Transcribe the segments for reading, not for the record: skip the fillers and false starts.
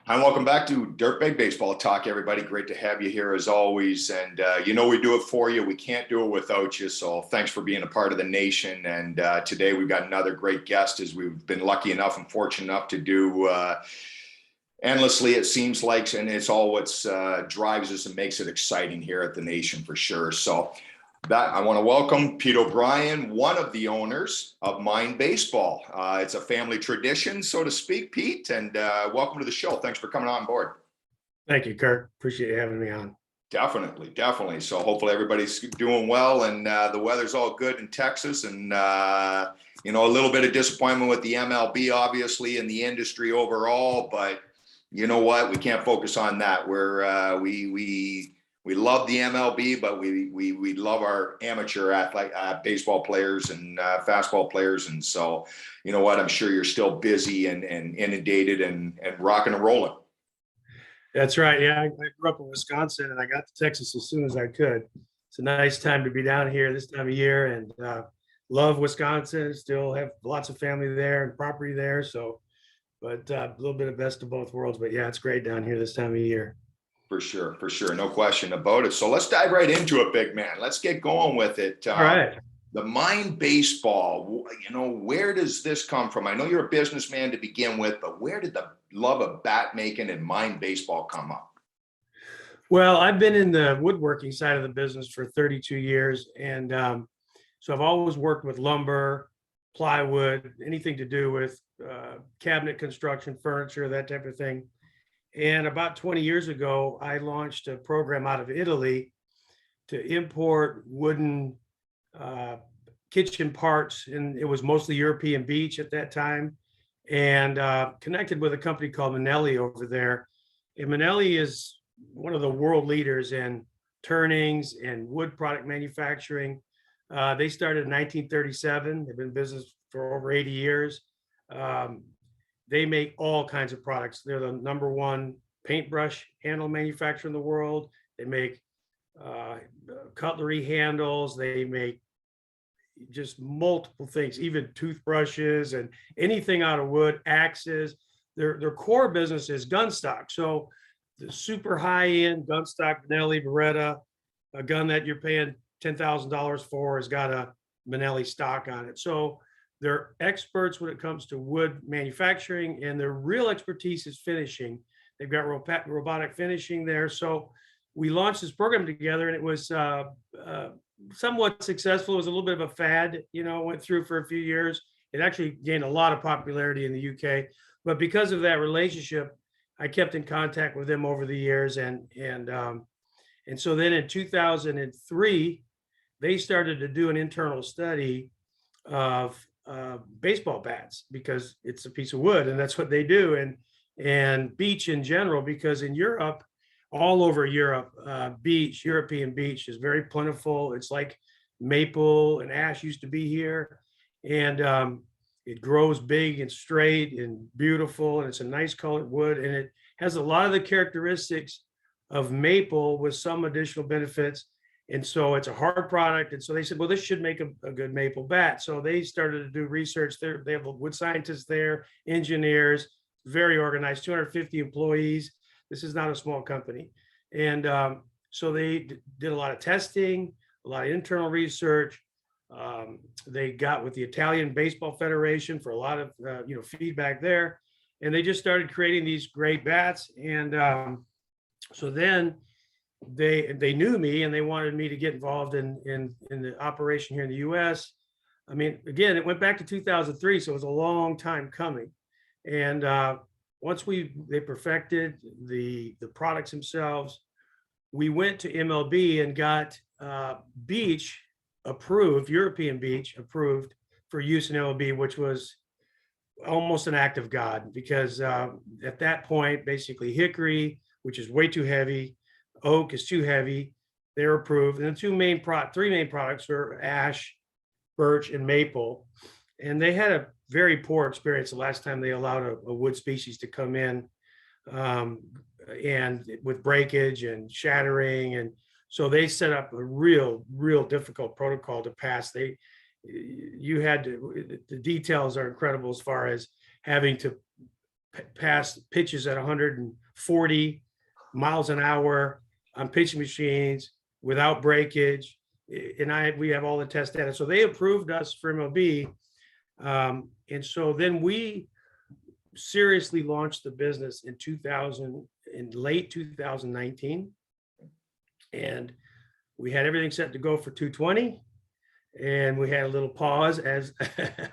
Hi, and welcome back to Dirtbag Baseball Talk, everybody. Great to have you here as always. And we do it for you. We can't do it without you. So thanks for being a part of the nation. And today we've got another great guest, as we've been lucky enough and fortunate enough to do endlessly, it seems like, and it's all what drives us and makes it exciting here at the nation for sure. So I want to welcome Pete O'Brien, one of the owners of Mind Baseball. It's a family tradition, so to speak, Pete, and welcome to the show. Thanks for coming on board. Thank you, Kirk. Appreciate you having me on. Definitely. So hopefully everybody's doing well, and the weather's all good in Texas, and a little bit of disappointment with the MLB, obviously, in the industry overall, but you know what? We can't focus on that. We love the MLB, but we love our amateur baseball players and fastball players. And so, you know what? I'm sure you're still busy and inundated and rocking and rolling. That's right. Yeah, I grew up in Wisconsin, and I got to Texas as soon as I could. It's a nice time to be down here this time of year, and love Wisconsin. Still have lots of family there and property there. So, but a little bit of best of both worlds. But yeah, it's great down here this time of year. For sure. No question about it. So let's dive right into it, big man. Let's get going with it. All right. The Mind Baseball, where does this come from? I know you're a businessman to begin with, but where did the love of bat making and Mind Baseball come up? Well, I've been in the woodworking side of the business for 32 years. And so I've always worked with lumber, plywood, anything to do with cabinet construction, furniture, that type of thing. And about 20 years ago, I launched a program out of Italy to import wooden kitchen parts. And it was mostly European beech at that time, and connected with a company called Manelli over there. And Manelli is one of the world leaders in turnings and wood product manufacturing. They started in 1937. They've been in business for over 80 years. They make all kinds of products. They're the number one paintbrush handle manufacturer in the world. They make cutlery handles. They make just multiple things, even toothbrushes and anything out of wood, axes. Their core business is gun stock. So the super high-end gun stock, Manelli Beretta, a gun that you're paying $10,000 for, has got a Manelli stock on it. So they're experts when it comes to wood manufacturing, and their real expertise is finishing. They've got robotic finishing there. So we launched this program together, and it was somewhat successful. It was a little bit of a fad, went through for a few years. It actually gained a lot of popularity in the UK. But because of that relationship, I kept in contact with them over the years. And so then in 2003, they started to do an internal study of baseball bats, because it's a piece of wood and that's what they do, and beech in general, because in Europe, all over Europe, European beech is very plentiful. It's like maple and ash used to be here, and it grows big and straight and beautiful, and it's a nice colored wood, and it has a lot of the characteristics of maple with some additional benefits. And so it's a hard product. And so they said, well, this should make a good maple bat. So they started to do research there. They have wood scientists there, engineers, very organized, 250 employees. This is not a small company. And so they did a lot of testing, a lot of internal research. They got with the Italian Baseball Federation for a lot of feedback there. And they just started creating these great bats. And so then they knew me, and they wanted me to get involved in the operation here in the US. I mean, again, it went back to 2003, so it was a long time coming. And once they perfected the products themselves, we went to MLB and got beech approved, European beech approved for use in MLB, which was almost an act of God, because at that point, basically hickory, which is way too heavy, oak is too heavy, they're approved. And the three main products were ash, birch, and maple. And they had a very poor experience the last time they allowed a wood species to come in, and with breakage and shattering. And so they set up a real difficult protocol to pass. The details are incredible, as far as having to pass pitches at 140 miles an hour on pitching machines without breakage. And we have all the test data. So they approved us for MLB. And so then we seriously launched the business in late 2019. And we had everything set to go for 220. And we had a little pause, as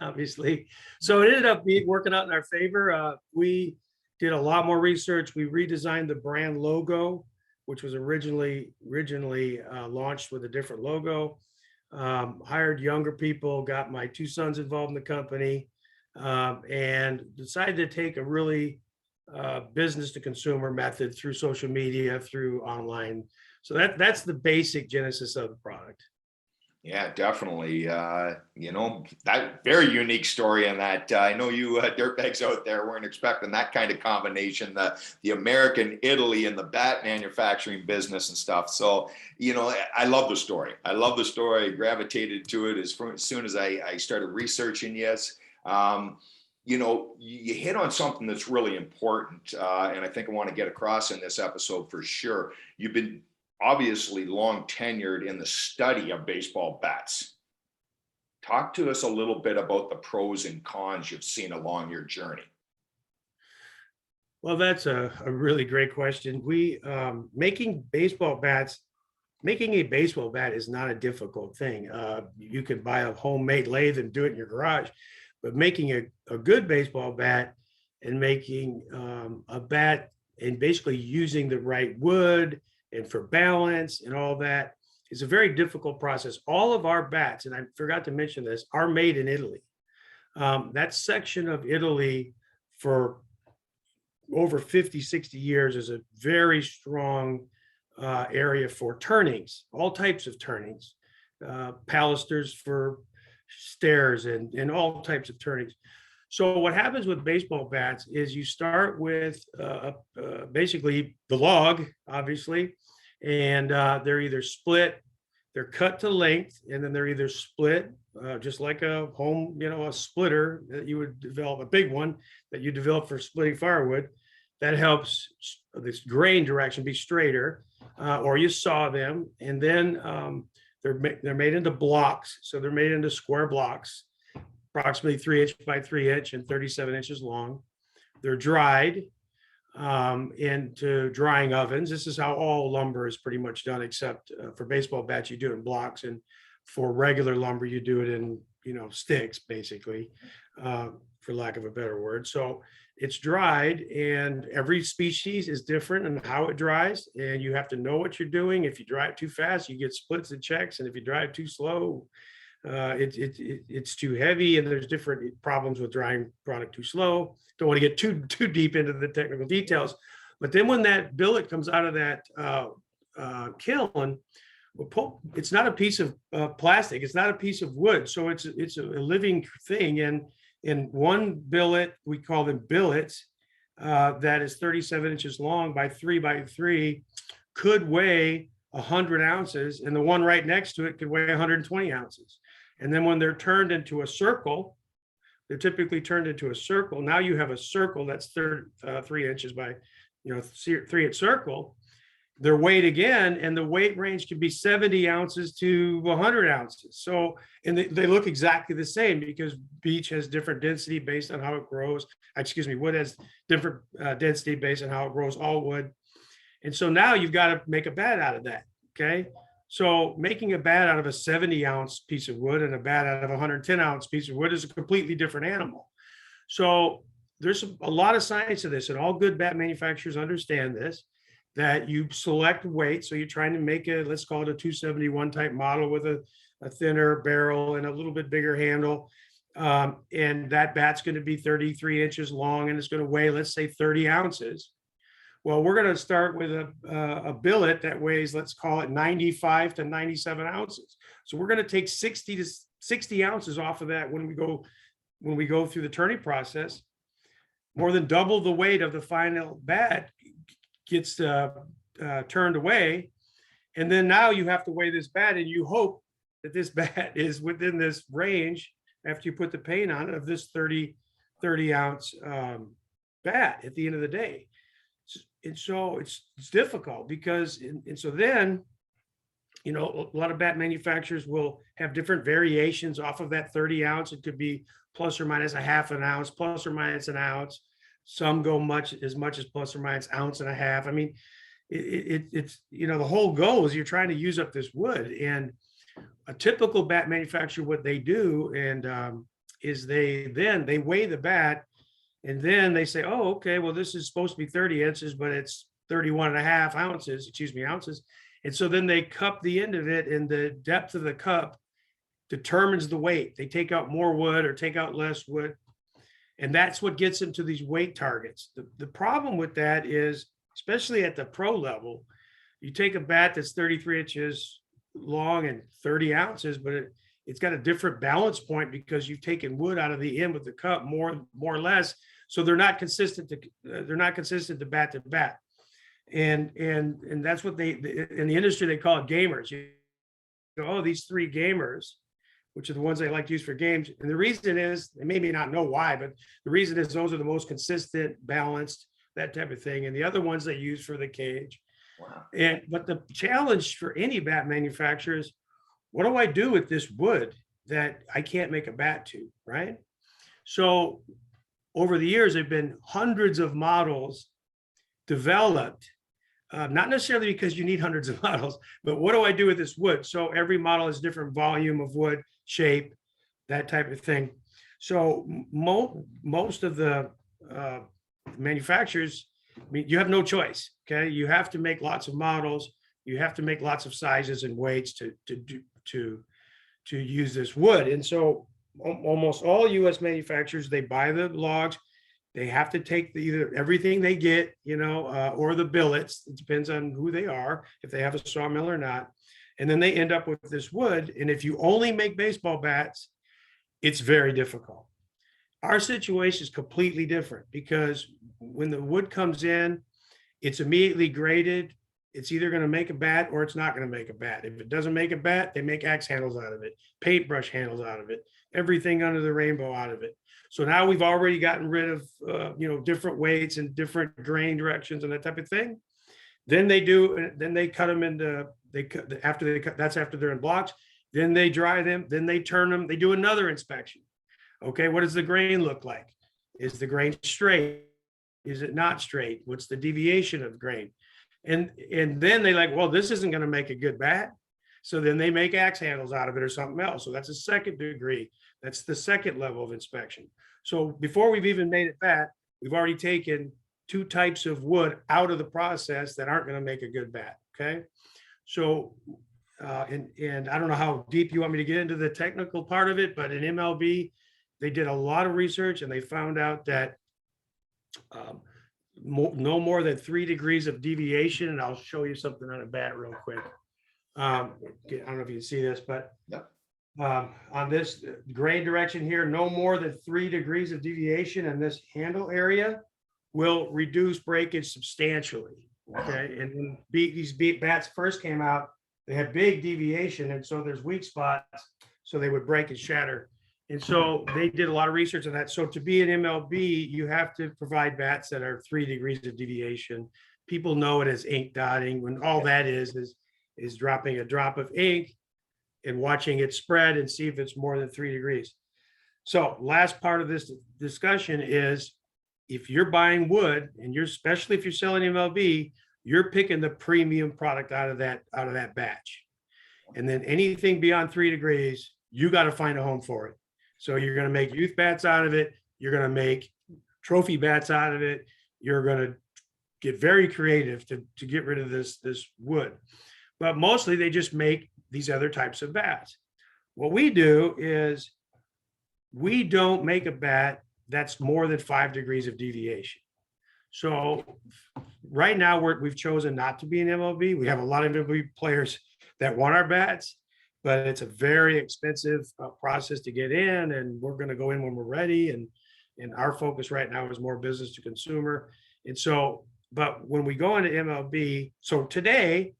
obviously. So it ended up working out in our favor. We did a lot more research. We redesigned the brand logo, which was originally launched with a different logo. Hired younger people, got my two sons involved in the company, and decided to take a really business to consumer method through social media, through online. So that's the basic genesis of the product. Yeah, definitely. That very unique story in that I know you dirtbags out there weren't expecting that kind of combination, the American Italy and the bat manufacturing business and stuff. So, I love the story. I gravitated to it as soon as I started researching. Yes. You hit on something that's really important. And I think I want to get across in this episode for sure. You've been obviously long tenured in the study of baseball bats. Talk to us a little bit about the pros and cons you've seen along your journey. Well, that's a really great question. Making a baseball bat is not a difficult thing. You can buy a homemade lathe and do it in your garage, but making a good baseball bat and making a bat and basically using the right wood and for balance and all that is a very difficult process. All of our bats, and I forgot to mention this, are made in Italy. That section of Italy for over 50, 60 years is a very strong area for turnings, all types of turnings, palisters for stairs and all types of turnings. So what happens with baseball bats is you start with basically the log, obviously, and they're either split, they're cut to length, and then they're either split, just like a home, a splitter that you would develop, a big one that you develop for splitting firewood. That helps this grain direction be straighter, or you saw them, and then they're made into blocks. So they're made into square blocks, approximately 3 inch by 3 inch and 37 inches long. They're dried into drying ovens. This is how all lumber is pretty much done, except for baseball bats, you do it in blocks. And for regular lumber, you do it in, sticks, basically, for lack of a better word. So it's dried, and every species is different in how it dries. And you have to know what you're doing. If you dry it too fast, you get splits and checks. And if you dry it too slow, it's too heavy, and there's different problems with drying product too slow. Don't want to get too deep into the technical details, but then when that billet comes out of that kiln, it's not a piece of plastic, it's not a piece of wood, so it's a living thing. And in one billet, we call them billets, that is 37 inches long by 3 by 3, could weigh 100 ounces, and the one right next to it could weigh 120 ounces. And then when they're turned into a circle, they're typically turned into a circle. Now you have a circle that's 3 inches by, 3-inch circle. They're weighed again, and the weight range can be 70 ounces to 100 ounces. So, and they look exactly the same because beech has different density based on how it grows. Wood has different density based on how it grows, all wood. And so now you've got to make a bat out of that. Okay. So making a bat out of a 70-ounce piece of wood and a bat out of a 110-ounce piece of wood is a completely different animal. So there's a lot of science to this, and all good bat manufacturers understand this, that you select weight. So you're trying to make let's call it a 271 type model with a thinner barrel and a little bit bigger handle. And that bat's going to be 33 inches long, and it's going to weigh, let's say, 30 ounces. Well, we're going to start with a billet that weighs, let's call it 95 to 97 ounces. So we're going to take 60 ounces off of that when we go through the turning process. More than double the weight of the final bat gets turned away. And then now you have to weigh this bat, and you hope that this bat is within this range after you put the paint on it of this 30 ounce bat at the end of the day. And so it's difficult because, and so then, a lot of bat manufacturers will have different variations off of that 30 ounce. It could be plus or minus a half an ounce, plus or minus an ounce. Some go as much as plus or minus ounce and a half. I mean, it's, the whole goal is you're trying to use up this wood. And a typical bat manufacturer, what they do is they weigh the bat, and then they say, oh, okay, well, this is supposed to be 30 ounces, but it's 31 and a half ounces, ounces. And so then they cup the end of it, and the depth of the cup determines the weight. They take out more wood or take out less wood. And that's what gets them to these weight targets. The problem with that is, especially at the pro level, you take a bat that's 33 inches long and 30 ounces, but it's got a different balance point because you've taken wood out of the end with the cup more or less. So they're not consistent to bat to bat. And that's what in the industry, they call it gamers. These three gamers, which are the ones they like to use for games. And the reason is, they may not know why, but the reason is those are the most consistent, balanced, that type of thing. And the other ones they use for the cage. Wow. But the challenge for any bat manufacturer is, what do I do with this wood that I can't make a bat to, right? So over the years, there have been hundreds of models developed, not necessarily because you need hundreds of models, but what do I do with this wood? So every model has different volume of wood, shape, that type of thing. So most of the manufacturers, you have no choice. Okay, you have to make lots of models. You have to make lots of sizes and weights to use this wood. And so almost all U.S. manufacturers, they buy the logs. They have to take either everything they get, or the billets. It depends on who they are, if they have a sawmill or not. And then they end up with this wood. And if you only make baseball bats, it's very difficult. Our situation is completely different because when the wood comes in, it's immediately graded. It's either going to make a bat or it's not going to make a bat. If it doesn't make a bat, they make axe handles out of it, paintbrush handles out of it, everything under the rainbow out of it. So now we've already gotten rid of, different weights and different grain directions and that type of thing. Then they cut them into, that's after they're in blocks. Then they dry them, then they turn them, they do another inspection. Okay, what does the grain look like? Is the grain straight? Is it not straight? What's the deviation of grain? And then they well, this isn't going to make a good bat. So then they make axe handles out of it or something else. So that's a second degree. That's the second level of inspection. So before we've even made it bat, we've already taken two types of wood out of the process that aren't going to make a good bat. Okay. So, and I don't know how deep you want me to get into the technical part of it, but in MLB, they did a lot of research and they found out that no more than 3 degrees of deviation. And I'll show you something on a bat real quick. I don't know if you can see this, but on this grain direction here, no more than 3 degrees of deviation in this handle area will reduce breakage substantially. Okay. And when these bats first came out, they had big deviation. And so there's weak spots. So they would break and shatter. And so they did a lot of research on that. So to be an MLB, you have to provide bats that are 3 degrees of deviation. People know it as ink dotting, when all that is dropping a drop of ink and watching it spread and see if it's more than 3 degrees. So last part of this discussion is, if you're buying wood and especially if you're selling MLB, you're picking the premium product out of that batch. And then anything beyond 3 degrees, you got to find a home for it. So you're going to make youth bats out of it. You're going to make trophy bats out of it. You're going to get very creative to get rid of this wood. But mostly they just make these other types of bats. What we do is we don't make a bat that's more than 5 degrees of deviation. So right now we've chosen not to be an MLB. We have a lot of MLB players that want our bats, but it's a very expensive process to get in, and we're going to go in when we're ready. And our focus right now is more business to consumer. And so, but when we go into MLB, so today,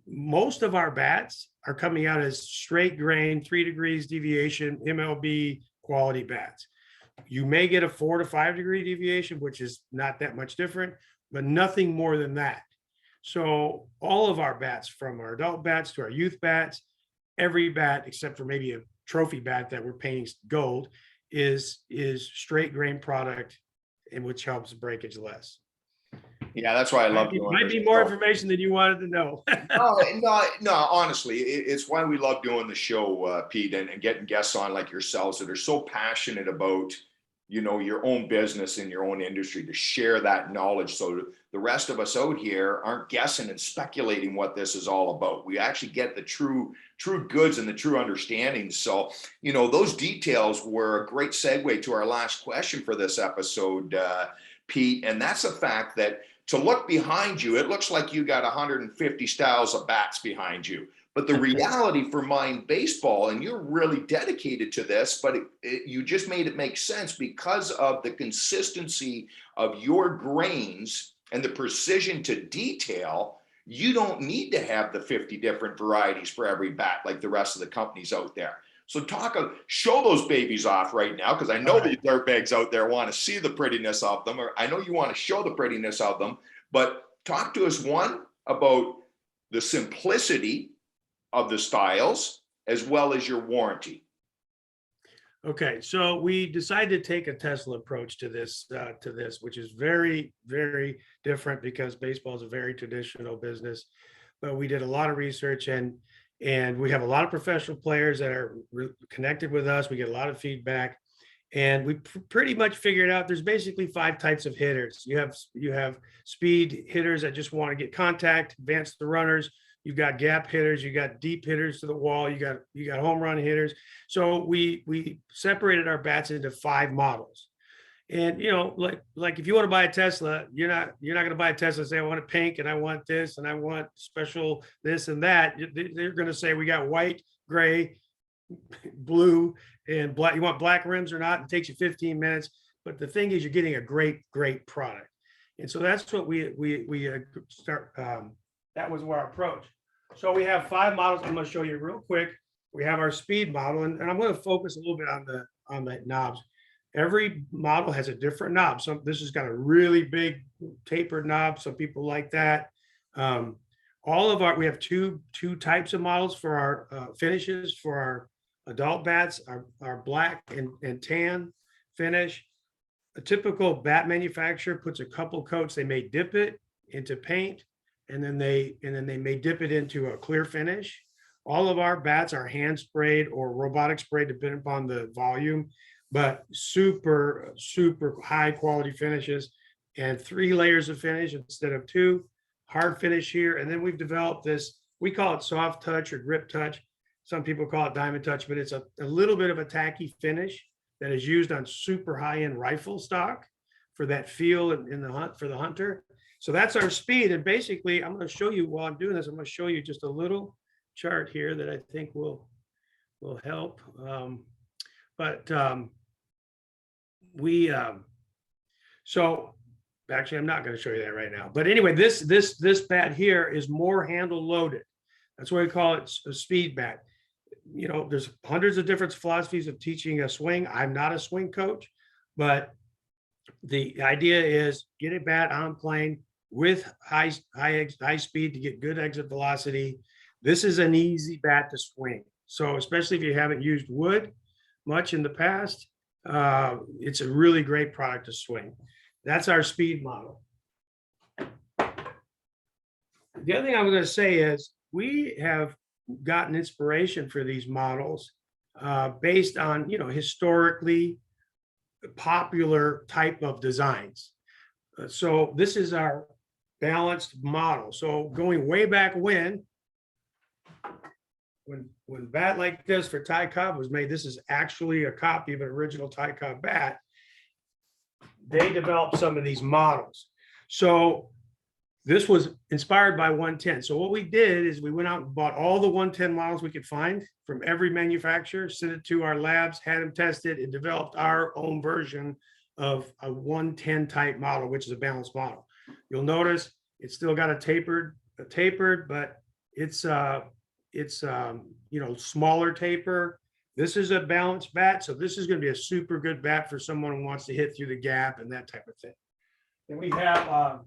most of our bats are coming out as straight grain, 3 degrees deviation, MLB quality bats. You may get a 4 to 5 degree deviation, which is not that much different, but nothing more than that. So all of our bats, from our adult bats to our youth bats, every bat except for maybe a trophy bat that we're painting gold is straight grain product, and which helps breakage less. Yeah, that's why I love Might doing be this more show. information than you wanted to know. No, honestly, it's why we love doing the show, Pete, and getting guests on like yourselves that are so passionate about, your own business and your own industry, to share that knowledge. So the rest of us out here aren't guessing and speculating what this is all about. We actually get the true goods and the true understanding. So, those details were a great segue to our last question for this episode, Pete. And that's the fact that, to look behind you, it looks like you got 150 styles of bats behind you. But the reality for Mind Baseball, and you're really dedicated to this, but you just made it make sense because of the consistency of your grains and the precision to detail. You don't need to have the 50 different varieties for every bat like the rest of the companies out there. So show those babies off right now, because I know the dirtbags out there want to see the prettiness of them, or I know you want to show the prettiness of them. But talk to us, one, about the simplicity of the styles as well as your warranty. Okay, so we decided to take a Tesla approach to this, which is very, very different, because baseball is a very traditional business. But we did a lot of research, and we have a lot of professional players that are connected with us. We get a lot of feedback, and we pretty much figured out there's basically 5 types of hitters. You have speed hitters that just want to get contact, advance the runners. You've got gap hitters, you got deep hitters to the wall, you got home run hitters. So we separated our bats into 5 models. And like if you want to buy a Tesla, you're not going to buy a Tesla and say, I want it pink and I want this and I want special this and that. They're going to say, we got white, gray, blue, and black. You want black rims or not? It takes you 15 minutes. But the thing is, you're getting a great product. And so that's what we start. That was our approach. So we have 5 models. I'm going to show you real quick. We have our speed model, and I'm going to focus a little bit on the knobs. Every model has a different knob. This has got a really big tapered knob. Some people like that. We have two types of models for our finishes for our adult bats, our black and tan finish. A typical bat manufacturer puts a couple coats. They may dip it into paint, and then they may dip it into a clear finish. All of our bats are hand sprayed or robotic sprayed, depending upon the volume, but super high quality finishes, and 3 layers of finish instead of 2. Hard finish here, and then we've developed this. We call it soft touch or grip touch. Some people call it diamond touch, but it's a little bit of a tacky finish that is used on super high-end rifle stock for that feel in the hunt for the hunter. So that's our speed. And basically, I'm going to show you while I'm doing this, I'm going to show you just a little chart here that I think will help. So actually, I'm not going to show you that right now. But anyway, this bat here is more handle loaded. That's why we call it a speed bat. There's hundreds of different philosophies of teaching a swing. I'm not a swing coach, but the idea is get a bat on plane with high speed to get good exit velocity. This is an easy bat to swing. So especially if you haven't used wood much in the past, it's a really great product to swing. That's our speed model. The other thing I'm going to say is we have gotten inspiration for these models based on, historically popular type of designs. So this is our balanced model. So going way back when bat like this for Ty Cobb was made, this is actually a copy of an original Ty Cobb bat. They developed some of these models. So this was inspired by 110. So what we did is we went out and bought all the 110 models we could find from every manufacturer, sent it to our labs, had them tested, and developed our own version of a 110 type model, which is a balanced model. You'll notice it's still got a tapered, but it's smaller taper This is a balanced bat, so this is going to be a super good bat for someone who wants to hit through the gap and that type of thing. Then we have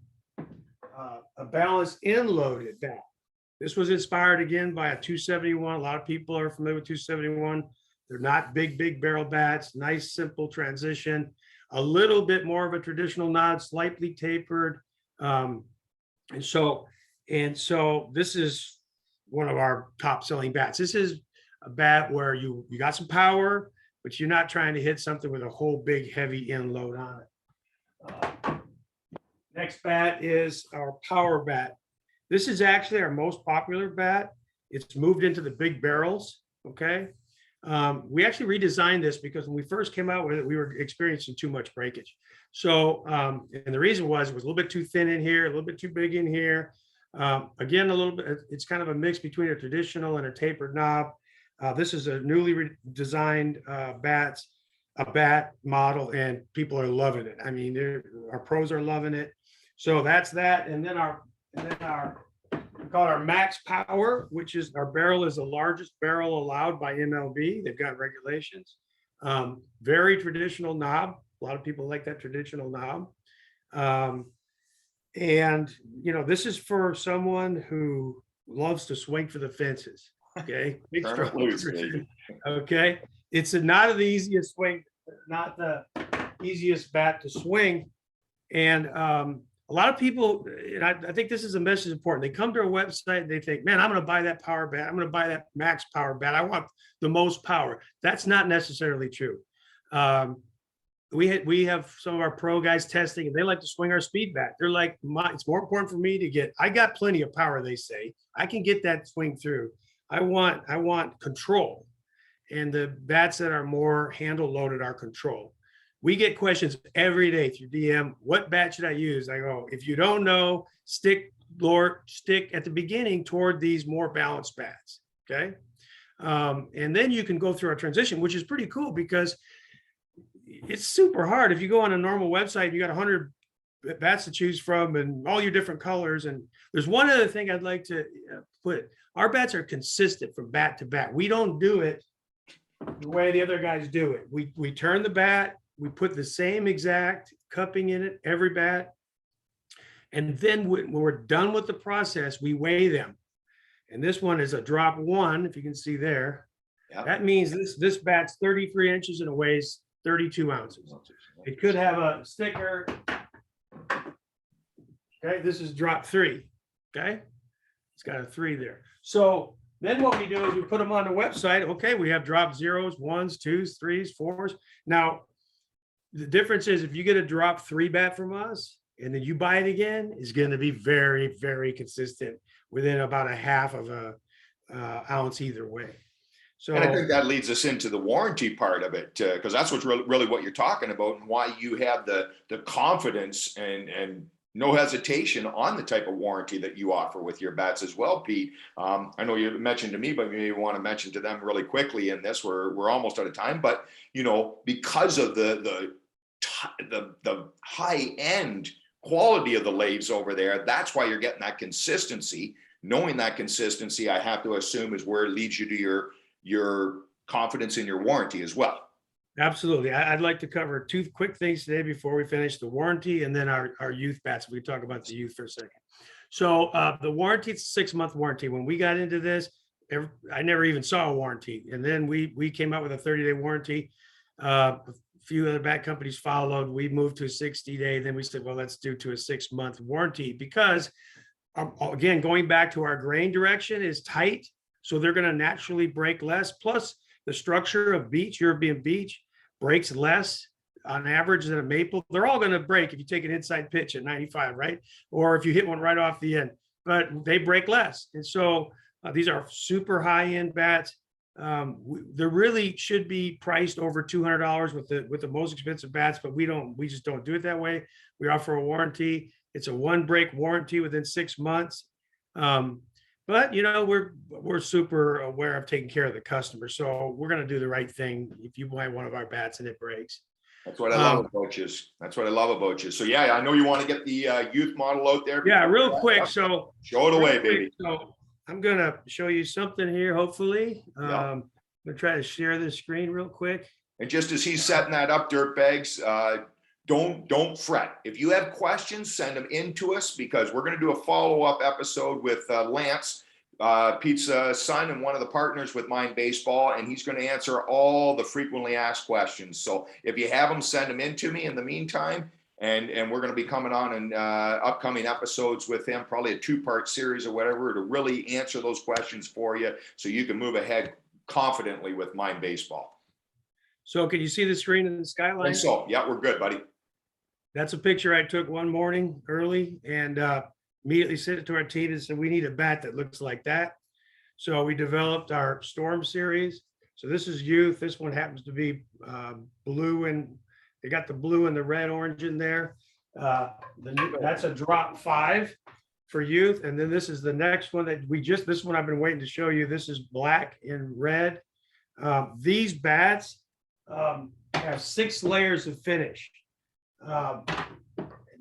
a balanced end-loaded bat. This was inspired again by a 271. A lot of people are familiar with 271. They're not big barrel bats. Nice, simple transition. A little bit more of a traditional knob, slightly tapered. And so this is one of our top selling bats. This is a bat where you got some power, but you're not trying to hit something with a whole big heavy end load on it. Next bat is our power bat. This is actually our most popular bat. It's moved into the big barrels. Okay. We actually redesigned this because when we first came out with it, we were experiencing too much breakage. So, and the reason was it was a little bit too thin in here, a little bit too big in here. Again, a little bit, it's kind of a mix between a traditional and a tapered knob. This is a newly designed bat model, and people are loving it. I mean, our pros are loving it. So that's that. And then we call it our max power, which is our barrel is the largest barrel allowed by MLB. They've got regulations. Very traditional knob. A lot of people like that traditional knob. And, you know, this is for someone who loves to swing for the fences. Okay. Big strokes. Okay. It's not the easiest swing, not the easiest bat to swing. And a lot of people, and I think this is a message important. They come to our website and they think, man, I'm going to buy that power bat. I'm going to buy that max power bat. I want the most power. That's not necessarily true. We have some of our pro guys testing, and they like to swing our speed bat. They're like, it's more important for me to get, I got plenty of power, they say. I can get that swing through. I want control. And the bats that are more handle loaded are control. We get questions every day through DM. What bat should I use? I go, if you don't know, stick at the beginning toward these more balanced bats. Okay. And then you can go through our transition, which is pretty cool because it's super hard. If you go on a normal website, you got 100 bats to choose from and all your different colors. And there's one other thing I'd like to put. Our bats are consistent from bat to bat. We don't do it the way the other guys do it. We turn the bat, we put the same exact cupping in it, every bat. And then when we're done with the process, we weigh them. And this one is a drop 1, if you can see there. Yep. That means this bat's 33 inches and it weighs 32 ounces. It could have a sticker. Okay, this is drop 3. Okay, it's got a 3 there. So then what we do is we put them on the website. Okay, we have drop 0s, 1s, 2s, 3s, 4s. Now, the difference is if you get a drop 3 bat from us and then you buy it again, it's going to be very, very consistent within about a half of a ounce either way. So, and I think that leads us into the warranty part of it, because that's what's really what you're talking about and why you have the confidence and no hesitation on the type of warranty that you offer with your bats as well, Pete. I know you mentioned to me, but you want to mention to them really quickly in this. We're almost out of time, but you know, because of the high end quality of the lathes over there, that's why you're getting that consistency. Knowing that consistency, I have to assume, is where it leads you to your confidence in your warranty as well. Absolutely. I'd like to cover 2 quick things today before we finish the warranty and then our youth bats. We talk about the youth for a second. So the warranty, it's a 6-month warranty. When we got into this, I never even saw a warranty. And then we came out with a 30-day warranty. A few other bat companies followed. We moved to a 60-day. Then we said, well, let's do to a 6-month warranty because, again, going back to our grain direction is tight. So they're going to naturally break less. Plus, the structure of European beech, breaks less on average than a maple. They're all going to break if you take an inside pitch at 95, right? Or if you hit one right off the end, but they break less. And so these are super high-end bats. They really should be priced over $200 with the most expensive bats, but we just don't do it that way. We offer a warranty. It's a 1-break warranty within 6 months. But you know, we're super aware of taking care of the customer, so we're going to do the right thing if you buy one of our bats and it breaks. That's what I love about you. That's what I love about you. So yeah, I know you want to get the youth model out there. Yeah, real quick. So show it away, baby. So I'm going to show you something here. Hopefully, I'm gonna try to share this screen real quick. And just as he's setting that up, Dirtbags, don't fret. If you have questions, send them in to us, because we're going to do a follow-up episode with Lance, Pete's son and one of the partners with Mind Baseball, and he's going to answer all the frequently asked questions. So if you have them, send them in to me in the meantime. And we're going to be coming on in upcoming episodes with him, probably a 2-part series or whatever, to really answer those questions for you so you can move ahead confidently with Mind Baseball. So can you see the screen in the skyline? And so, yeah, we're good, buddy. That's a picture I took one morning early, and immediately sent it to our team and said, we need a bat that looks like that. So we developed our Storm series. So this is youth. This one happens to be blue, and they got the blue and the red orange in there. That's a drop 5 for youth. And then this is the next one that this one I've been waiting to show you. This is black and red. These bats have 6 layers of finish.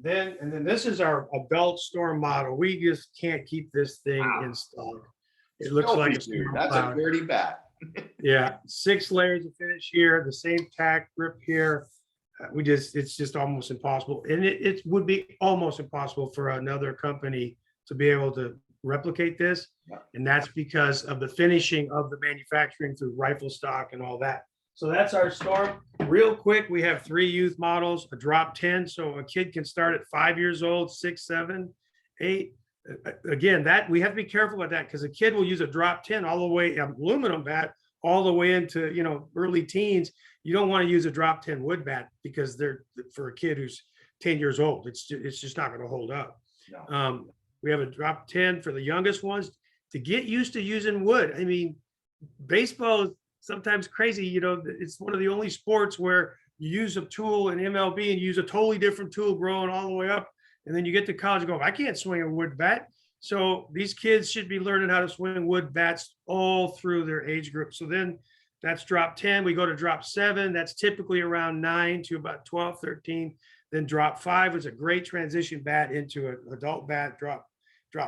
Then this is our adult Storm model. We just can't keep this thing in stock. It looks like that's a dirty bat. Yeah, 6 layers of finish here, the same tack grip here. It's just almost impossible, and it would be almost impossible for another company to be able to replicate this. And that's because of the finishing of the manufacturing through rifle stock and all that. So that's our Storm. Real quick, we have 3 youth models, a drop 10. So a kid can start at 5 years old, 6, 7, 8. Again, that we have to be careful with that, because a kid will use a drop 10 all the way, aluminum bat, all the way into, early teens. You don't want to use a drop 10 wood bat, because they're, for a kid who's 10 years old, it's just not going to hold up. No. We have a drop 10 for the youngest ones to get used to using wood. I mean, baseball is sometimes crazy. It's one of the only sports where you use a tool in MLB and you use a totally different tool growing all the way up. And then you get to college and go, I can't swing a wood bat. So these kids should be learning how to swing wood bats all through their age group. So then that's drop 10. We go to drop 7. That's typically around 9 to about 12, 13. Then drop 5 is a great transition bat into an adult bat, drop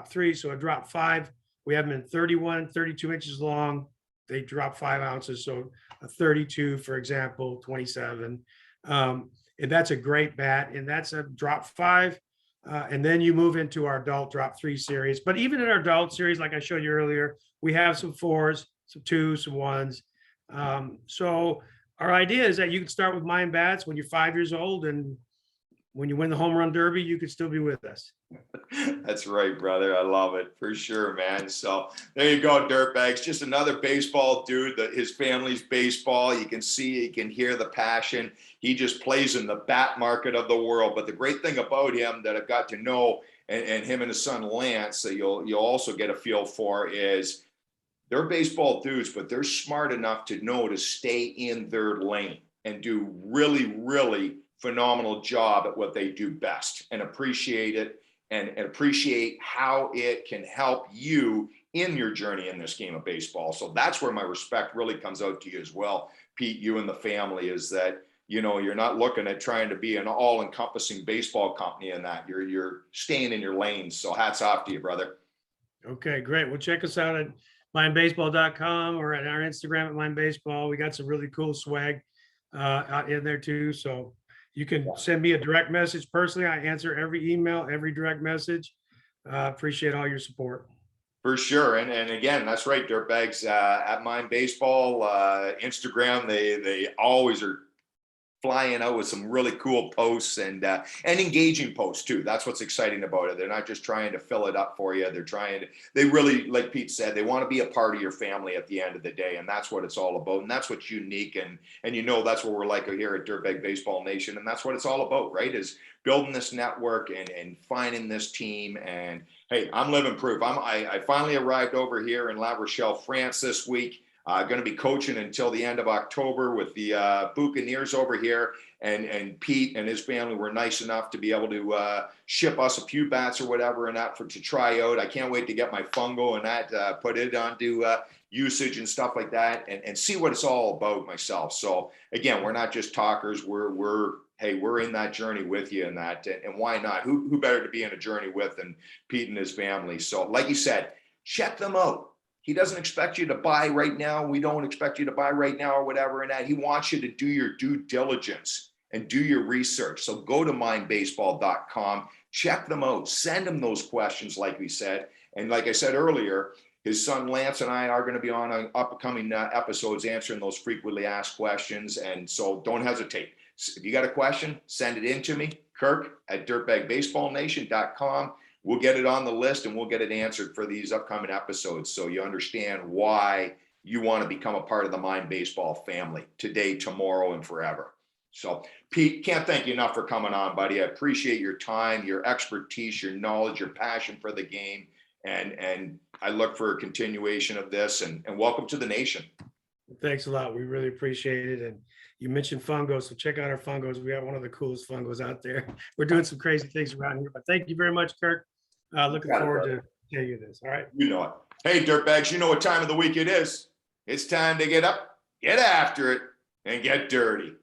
3. So a drop 5, we have them in 31, 32 inches long. They drop 5 ounces. So a 32, for example, 27. And that's a great bat. And that's a drop 5. And then you move into our adult drop 3 series. But even in our adult series, like I showed you earlier, we have some 4s, some 2s, some 1s. So our idea is that you can start with Mind Bats when you're 5 years old, and when you win the home run derby, you could still be with us. That's right, brother. I love it for sure, man. So there you go, Dirtbags. Just another baseball dude. His family's baseball. You can see, you can hear the passion. He just plays in the bat market of the world. But the great thing about him that I've got to know, and him and his son Lance, that you'll also get a feel for, is they're baseball dudes, but they're smart enough to know to stay in their lane and do really, really phenomenal job at what they do best, and appreciate it, and appreciate how it can help you in your journey in this game of baseball. So that's where my respect really comes out to you as well, Pete, you and the family, is that, you're not looking at trying to be an all-encompassing baseball company in that. You're staying in your lane. So hats off to you, brother. Okay, great. Well, check us out at mindbaseball.com or at our Instagram at mindbaseball. We got some really cool swag out in there too. So you can send me a direct message personally. I answer every email, every direct message. Appreciate all your support. For sure. And again, that's right, Dirtbags, at Mind Baseball, Instagram, they always are flying out with some really cool posts and engaging posts too. That's what's exciting about it. They're not just trying to fill it up for you. They really, like Pete said, they want to be a part of your family at the end of the day. And that's what it's all about. And that's what's unique. And that's what we're like here at Dirtbag Baseball Nation. And that's what it's all about, right? Is building this network and finding this team. And hey, I'm living proof. I finally arrived over here in La Rochelle, France this week. Going to be coaching until the end of October with the Buccaneers over here, and Pete and his family were nice enough to be able to ship us a few bats or whatever and that to try out. I can't wait to get my fungo and that, put it onto usage and stuff like that, and see what it's all about myself. So again, we're not just talkers. We're in that journey with you, and that, and why not? Who better to be in a journey with than Pete and his family? So like you said, check them out. He doesn't expect you to buy right now. We don't expect you to buy right now or whatever. And that he wants you to do your due diligence and do your research. So go to mindbaseball.com, check them out, send them those questions, like we said. And like I said earlier, his son Lance and I are going to be on upcoming episodes answering those frequently asked questions. And so don't hesitate. If you got a question, send it in to me, Kirk at dirtbagbaseballnation.com. We'll get it on the list and we'll get it answered for these upcoming episodes. So you understand why you want to become a part of the Mind Baseball family today, tomorrow, and forever. So Pete, can't thank you enough for coming on, buddy. I appreciate your time, your expertise, your knowledge, your passion for the game. And I look for a continuation of this and welcome to the nation. Thanks a lot. We really appreciate it. And you mentioned fungos, so check out our fungos. We got one of the coolest fungos out there. We're doing some crazy things around here, but thank you very much, Kirk. Looking forward to telling you this. All right. You know it. Hey, Dirtbags, you know what time of the week it is. It's time to get up, get after it, and get dirty.